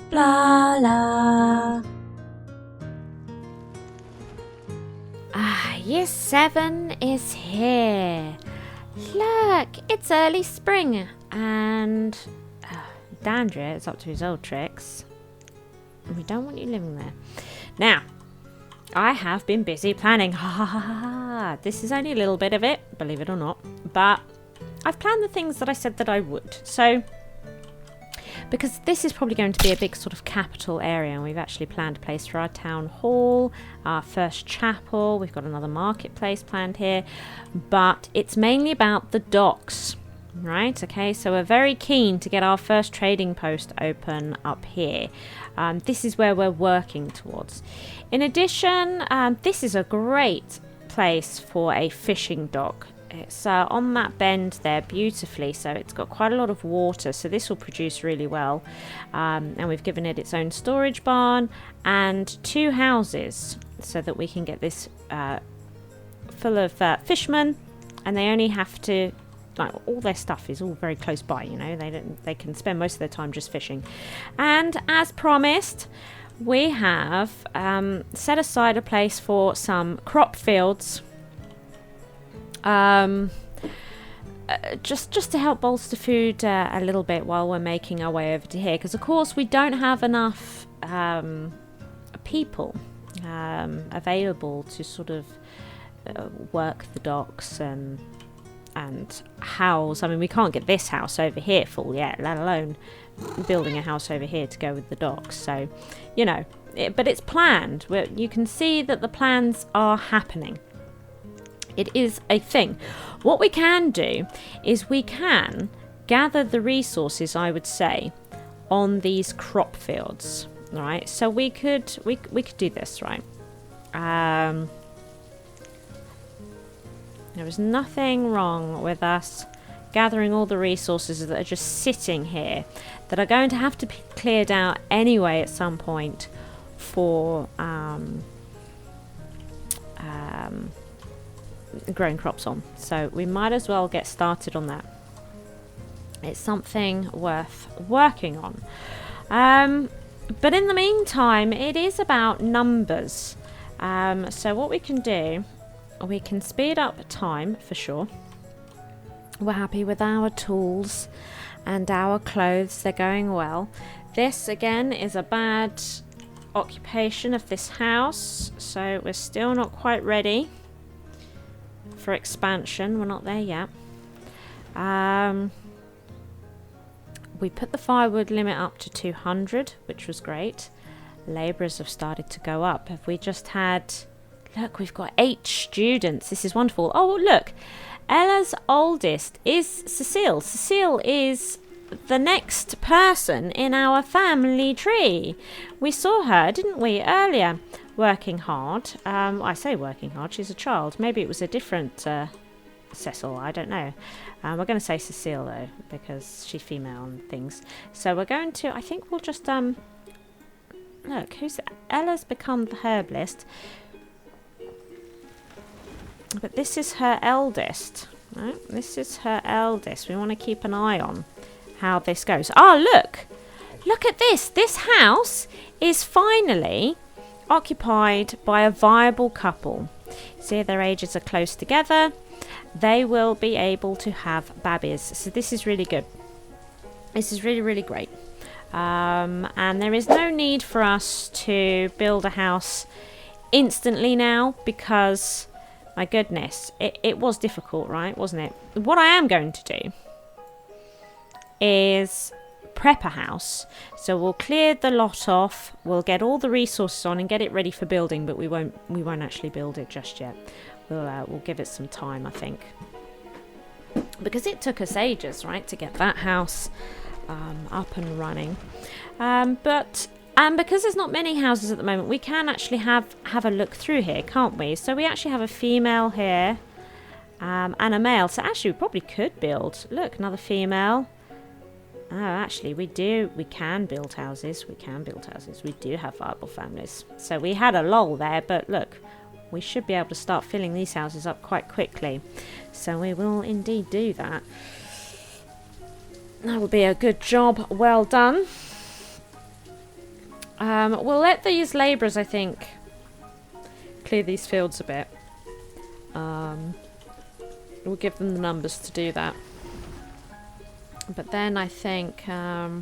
Blarla. Year 7 is here. Look, it's early spring and Dandria is up to his old tricks. We don't want you living there. Now, I have been busy planning. Ha ha ha ha. This is only a little bit of it, believe it or not. But I've planned the things that I said that I would. So, because this is probably going to be a big sort of capital area, and we've actually planned a place for our town hall, our first chapel. We've got another marketplace planned here. But it's mainly about the docks. Right, okay, so we're very keen to get our first trading post open up here. This is where we're working towards. In addition, this is a great place for a fishing dock. It's on that bend there beautifully, so it's got quite a lot of water, so this will produce really well. And we've given it its own storage barn and 2 houses so that we can get this full of fishermen, and they only have to... Like, all their stuff is all very close by, you know. They can spend most of their time just fishing. And as promised, we have set aside a place for some crop fields, just to help bolster food a little bit while we're making our way over to here. Because of course we don't have enough people available to sort of work the docks and house. I mean, we can't get this house over here full yet, let alone building a house over here to go with the docks. So, you know, but it's planned. You can see that the plans are happening. It is a thing. What we can do is we can gather the resources, I would say, on these crop fields. All right. So we could do this, right? There is nothing wrong with us gathering all the resources that are just sitting here that are going to have to be cleared out anyway at some point for growing crops on. So we might as well get started on that. It's something worth working on. But in the meantime, it is about numbers. So what we can do... We can speed up time for sure. We're happy with our tools and our clothes. They're going well. This again is a bad occupation of this house. So we're still not quite ready for expansion. We're not there yet. We put the firewood limit up to 200, which was great. Labourers have started to go up. Have we just had... Look, we've got 8 students. This is wonderful. Oh, look. Ella's oldest is Cecile. Cecile is the next person in our family tree. We saw her, didn't we, earlier, working hard. I say working hard. She's a child. Maybe it was a different Cecil. I don't know. We're going to say Cecile, though, because she's female and things. So we're going to... I think we'll just... Look, who's... Ella's become the herbalist. But this is her eldest. Right? This is her eldest. We want to keep an eye on how this goes. Oh, look! Look at this. This house is finally occupied by a viable couple. See, their ages are close together. They will be able to have babies. So this is really good. This is really, really great. And there is no need for us to build a house instantly now because... My goodness, it was difficult, right? Wasn't it? What I am going to do is prep a house. So we'll clear the lot off. We'll get all the resources on and get it ready for building, but we won't actually build it just yet. We'll give it some time, I think. Because it took us ages, right, to get that house up and running. And because there's not many houses at the moment, we can actually have a look through here, can't we? So we actually have a female here and a male. So actually we probably could build... Look, another female. Oh, actually we do. We can build houses. We can build houses. We do have viable families. So we had a lull there, but look, we should be able to start filling these houses up quite quickly. So we will indeed do that. That will be a good job. Well done. We'll let these labourers, I think, clear these fields a bit. We'll give them the numbers to do that. But then I think, I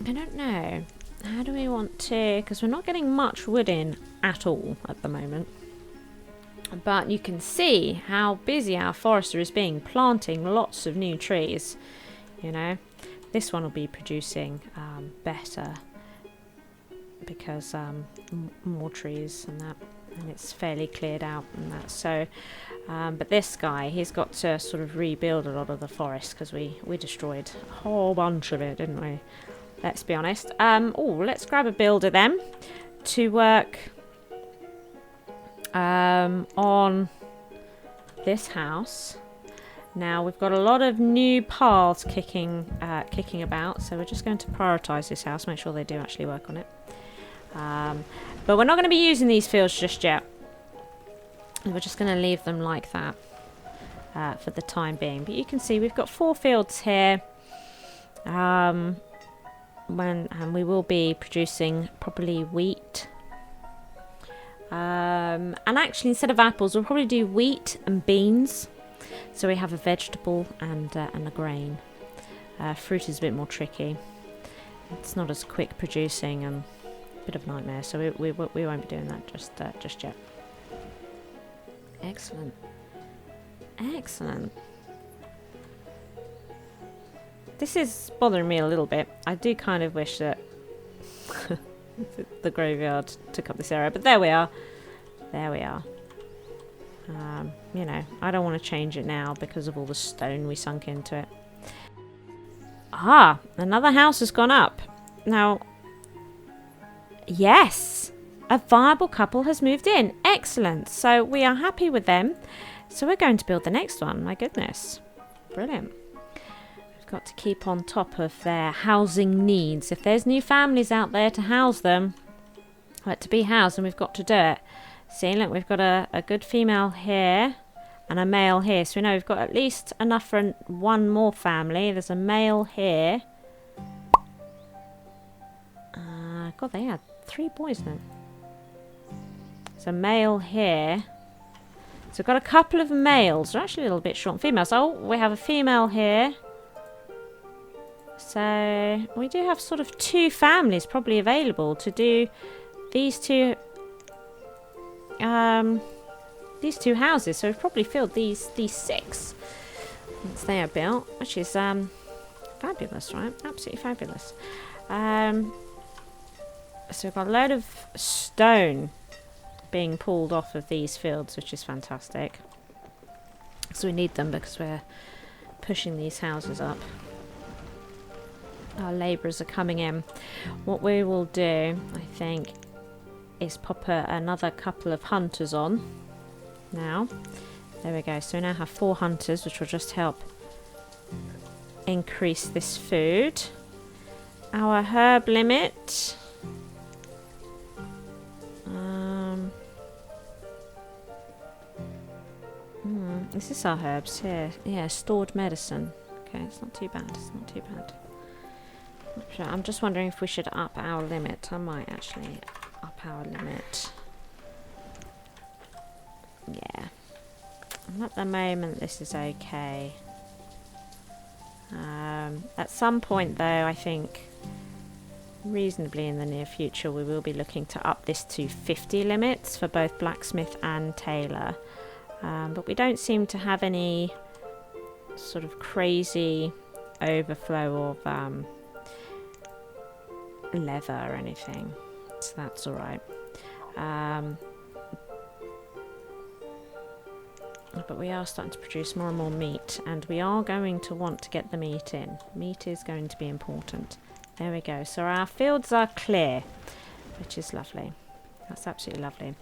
don't know. How do we want to... Because we're not getting much wood in at all at the moment. But you can see how busy our forester is being, planting lots of new trees. You know, this one will be producing better because more trees and that, and it's fairly cleared out and that. So, but this guy, he's got to sort of rebuild a lot of the forest because we destroyed a whole bunch of it, didn't we? Let's be honest. Oh, let's grab a builder then to work on this house. Now we've got a lot of new paths kicking about, so we're just going to prioritise this house, make sure they do actually work on it. But we're not going to be using these fields just yet. We're just going to leave them like that for the time being. But you can see we've got 4 fields here. And we will be producing probably wheat. And actually, instead of apples, we'll probably do wheat and beans. So we have a vegetable and a grain. Fruit is a bit more tricky. It's not as quick producing and a bit of a nightmare. So we won't be doing that just yet. Excellent. Excellent. This is bothering me a little bit. I do kind of wish that the graveyard took up this area, but there we are. There we are. You know, I don't want to change it now because of all the stone we sunk into it. Ah, another house has gone up. Now, yes, a viable couple has moved in. Excellent. So we are happy with them. So we're going to build the next one. My goodness. Brilliant. We've got to keep on top of their housing needs. If there's new families out there to house them, like to be housed, then we've got to do it. See, look, we've got a good female here and a male here. So we know we've got at least enough for one more family. There's a male here. God, they had 3 boys then. There's a male here. So we've got a couple of males. They're actually a little bit short on females. Oh, we have a female here. So we do have sort of 2 families probably available to do these two houses. So we've probably filled these 6 once they are built, which is fabulous, right? Absolutely fabulous. So we've got a load of stone being pulled off of these fields, which is fantastic. So we need them because we're pushing these houses up. Our labourers are coming in. What we will do, I think, is pop another couple of hunters on. Now, there we go. So we now have 4 hunters, which will just help increase this food. Our herb limit. Is this our herbs here? Yeah, stored medicine. Okay, it's not too bad. It's not too bad. I'm just wondering if we should up our limit. I might actually up our limit. Yeah. And at the moment, this is okay. At some point, though, I think reasonably in the near future, we will be looking to up this to 50 limits for both blacksmith and tailor. But we don't seem to have any sort of crazy overflow of leather or anything, so that's alright. But we are starting to produce more and more meat, and we are going to want to get the meat in. Meat is going to be important. There we go. So our fields are clear, which is lovely. That's absolutely lovely.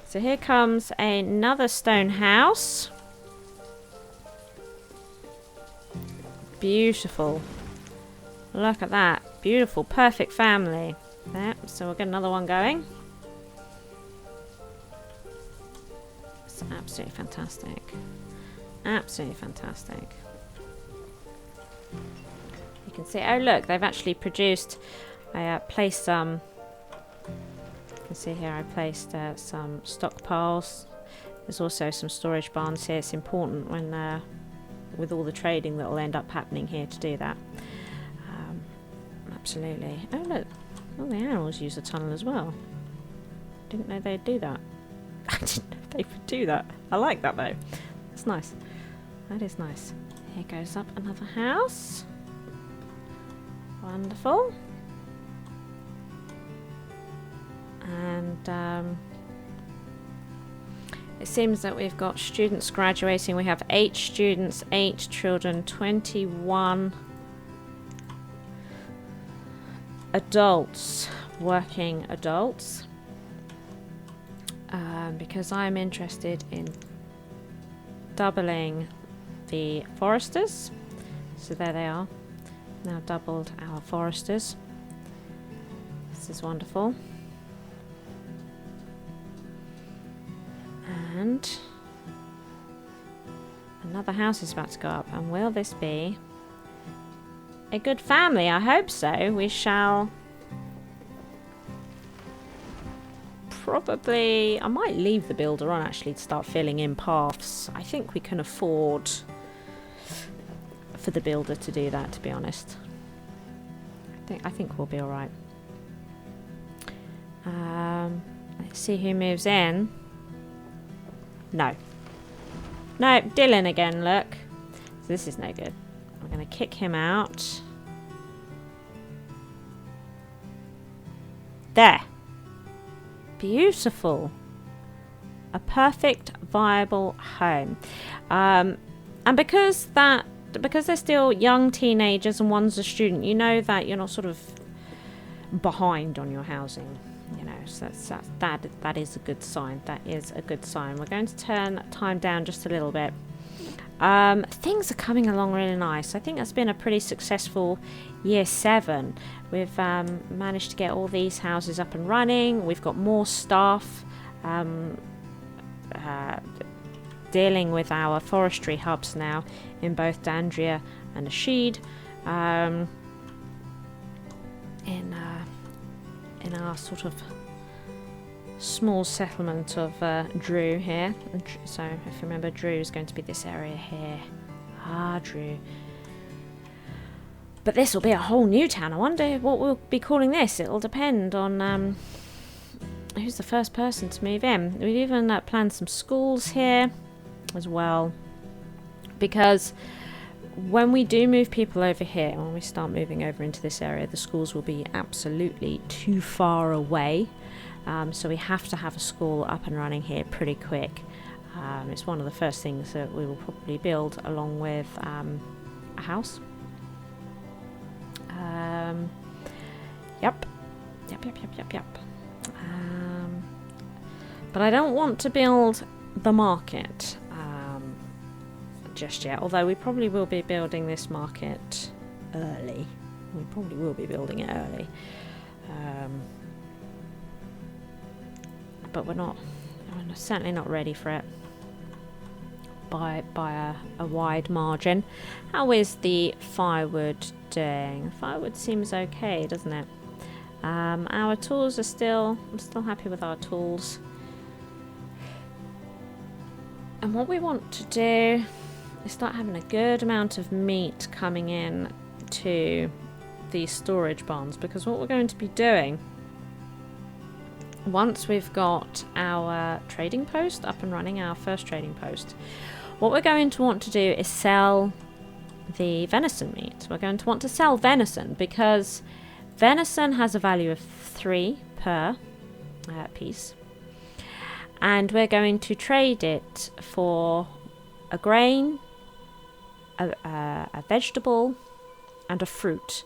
So here comes another stone house. Beautiful. Look at that. Beautiful, perfect family. There, so we'll get another one going. It's absolutely fantastic. Absolutely fantastic. You can see, oh look, they've actually produced, I placed some, you can see here I placed some stockpiles. There's also some storage barns here. It's important when, with all the trading that will end up happening here to do that. Absolutely. Oh look, all the animals use the tunnel as well. Didn't know they'd do that. I didn't know they would do that. I like that though. That's nice. That is nice. Here goes up another house. Wonderful. And it seems that we've got students graduating. We have 8 students, 8 children, 21 adults, working adults. Because I'm interested in doubling the foresters. So there they are. Now doubled our foresters. This is wonderful. And another house is about to go up. And will this be a good family? I hope so. We shall probably... I might leave the builder on actually to start filling in paths. I think we can afford for the builder to do that, to be honest. I think we'll be alright. Let's see who moves in. No. No, Dylan again, look. So this is no good. We're going to kick him out. There. Beautiful. A perfect, viable home. And because they're still young teenagers and one's a student, you know that you're not sort of behind on your housing. You know, so that is a good sign. That is a good sign. We're going to turn time down just a little bit. Things are coming along really nice. I think that's been a pretty successful year 7. We've managed to get all these houses up and running. We've got more staff dealing with our forestry hubs now in both Dandria and Asheed. In our sort of small settlement of Drew here. So if you remember, Drew is going to be this area here. Drew. But this will be a whole new town. I wonder what we'll be calling this. It'll depend on who's the first person to move in. We've even planned some schools here as well, because when we do move people over here, when we start moving over into this area, the schools will be absolutely too far away. So we have to have a school up and running here pretty quick. It's one of the first things that we will probably build along with a house. Yep. But I don't want to build the market just yet, although we probably will be building this market early. We probably will be building it early. But we're certainly not ready for it by a wide margin. How is the firewood doing? Firewood seems okay, doesn't it? Our tools are still... I'm still happy with our tools. And what we want to do is start having a good amount of meat coming in to these storage barns, because what we're going to be doing, once we've got our trading post up and running, our first trading post, what we're going to want to do is sell the venison meat. We're going to want to sell venison because venison has a value of 3 per piece, and we're going to trade it for a grain, a vegetable and a fruit.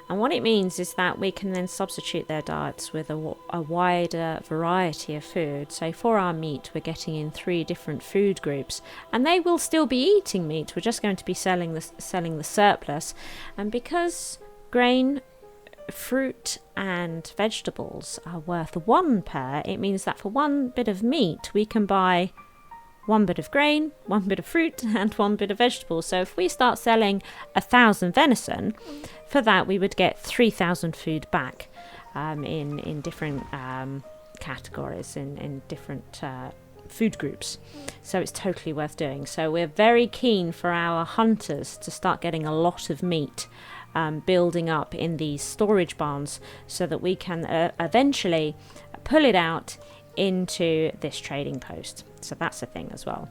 And what it means is that we can then substitute their diets with a wider variety of food. So for our meat, we're getting in 3 different food groups, and they will still be eating meat. We're just going to be selling the surplus. And because grain, fruit and vegetables are worth 1 per, it means that for 1 bit of meat we can buy 1 bit of grain, 1 bit of fruit, and 1 bit of vegetable. So if we start selling 1,000 venison, for that we would get 3,000 food back in different categories, in different food groups. So it's totally worth doing. So we're very keen for our hunters to start getting a lot of meat building up in these storage barns, so that we can eventually pull it out into this trading post. So that's a thing as well.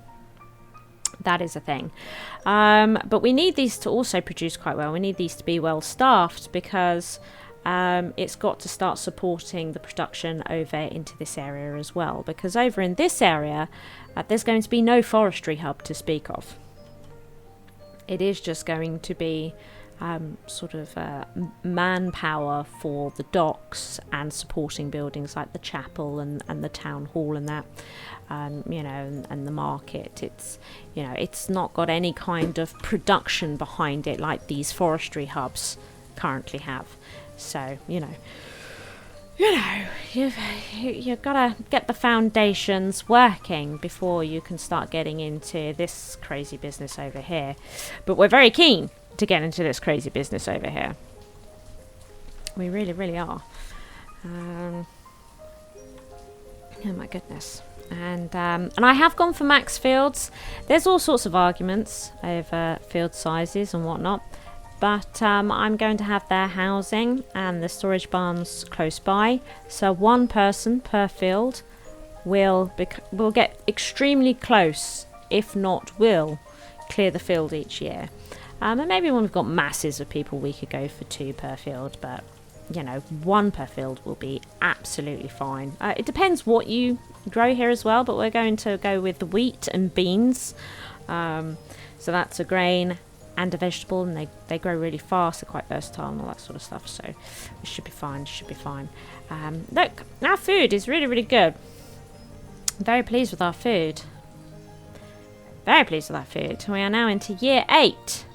That is a thing. But we need these to also produce quite well. We need these to be well staffed, because it's got to start supporting the production over into this area as well. Because over in this area, there's going to be no forestry hub to speak of. It is just going to be sort of manpower for the docks and supporting buildings like the chapel and the town hall and that, you know, and the market. It's, you know, it's not got any kind of production behind it like these forestry hubs currently have. So, you've got to get the foundations working before you can start getting into this crazy business over here. But we're very keen to get into this crazy business over here. We really, really are. Oh my goodness. And I have gone for max fields. There's all sorts of arguments over field sizes and whatnot, but I'm going to have their housing and the storage barns close by, so 1 person per field will get extremely close, if not will clear the field each year. And maybe when we've got masses of people, we could go for 2 per field, but 1 per field will be absolutely fine. It depends what you grow here as well, but we're going to go with the wheat and beans. So that's a grain and a vegetable, and they grow really fast. They're quite versatile and all that sort of stuff, so it should be fine. Look, our food is really, really good. I'm very pleased with our food. We are now into year 8.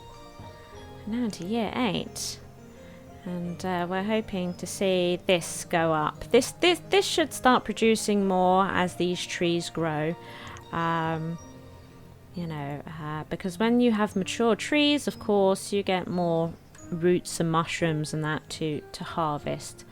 And we're hoping to see this go up. This should start producing more as these trees grow. Because when you have mature trees, of course, you get more roots and mushrooms and that to harvest.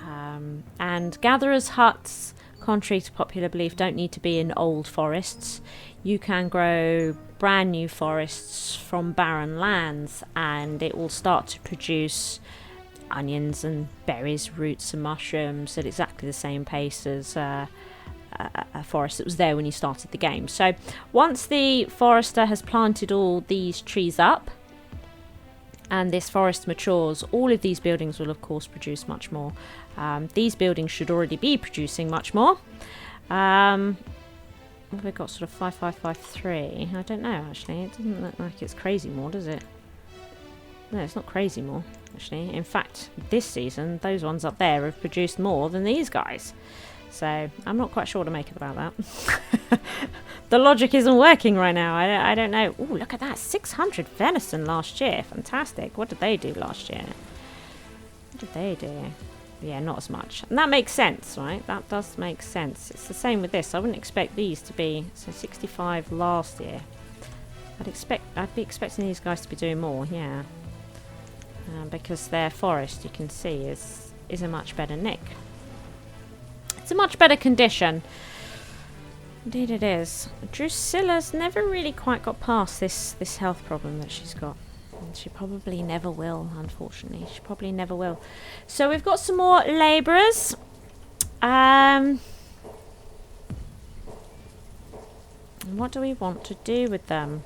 And gatherers' huts, contrary to popular belief, don't need to be in old forests. You can grow brand new forests from barren lands, and it will start to produce onions and berries, roots and mushrooms at exactly the same pace as a forest that was there when you started the game. So once the forester has planted all these trees up and this forest matures, all of these buildings will of course produce much more. These buildings should already be producing much more. We've got sort of 5553. I don't know, actually. It doesn't look like it's crazy more, does it? No, it's not crazy more, actually. In fact, this season, those ones up there have produced more than these guys. So, I'm not quite sure what to make about that. The logic isn't working right now. I don't know. Ooh, look at that. 600 venison last year. Fantastic. What did they do last year? What did they do? Yeah, not as much. And that makes sense, right? That does make sense. It's the same with this. I wouldn't expect these to be... So 65 last year. I'd be expecting these guys to be doing more, yeah. Because their forest, you can see, is a much better nick. It's a much better condition. Indeed it is. Drusilla's never really quite got past this health problem that she's got. And she probably never will, unfortunately. She probably never will. So we've got some more labourers. What do we want to do with them?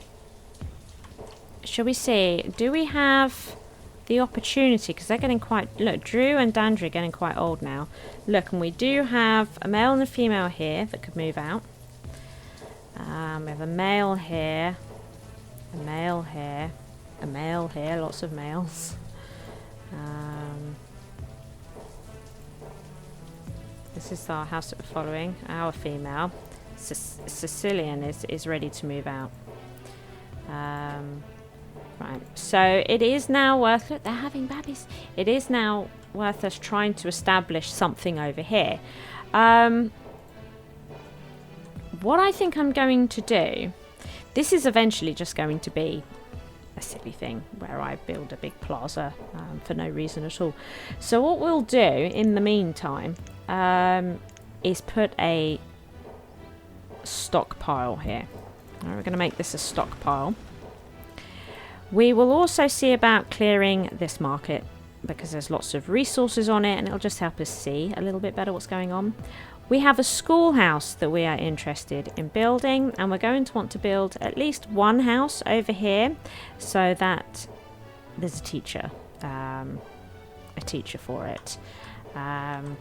Shall we see? Do we have the opportunity? Because they're getting quite... Look, Drew and Dandra are getting quite old now. Look, and we do have a male and a female here that could move out. We have a male here. A male here. A male here. Lots of males. This is our house that we're following. Our female. Sicilian is ready to move out. Right, so it is now worth... Look, they're having babies. It is now worth us trying to establish something over here. what I think I'm going to do, this is eventually just going to be a silly thing where I build a big plaza for no reason at all. So what we'll do in the meantime is put a stockpile here. All right, we're going to make this a stockpile. We will also see about clearing this market because there's lots of resources on it and it'll just help us see a little bit better what's going on. We have a schoolhouse that we are interested in building, and we're going to want to build at least one house over here so that there's a teacher for it. And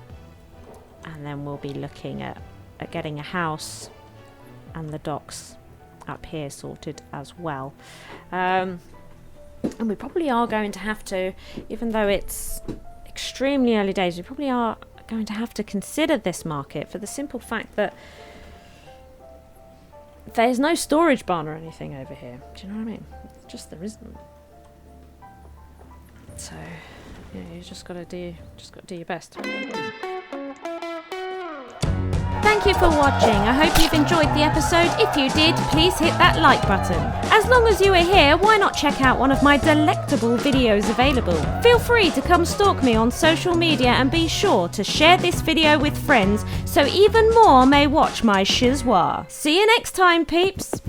then we'll be looking at getting a house and the docks up here sorted as well. And we probably are going to have to, even though it's extremely early days, we probably are going to have to consider this market for the simple fact that there's no storage barn or anything over here. Do you know what I mean? It's just there isn't. So yeah, you just got to do your best. Thank you for watching. I hope you've enjoyed the episode. If you did, please hit that like button. As long as you are here, why not check out one of my delectable videos available? Feel free to come stalk me on social media and be sure to share this video with friends so even more may watch my schizwa. See you next time, peeps.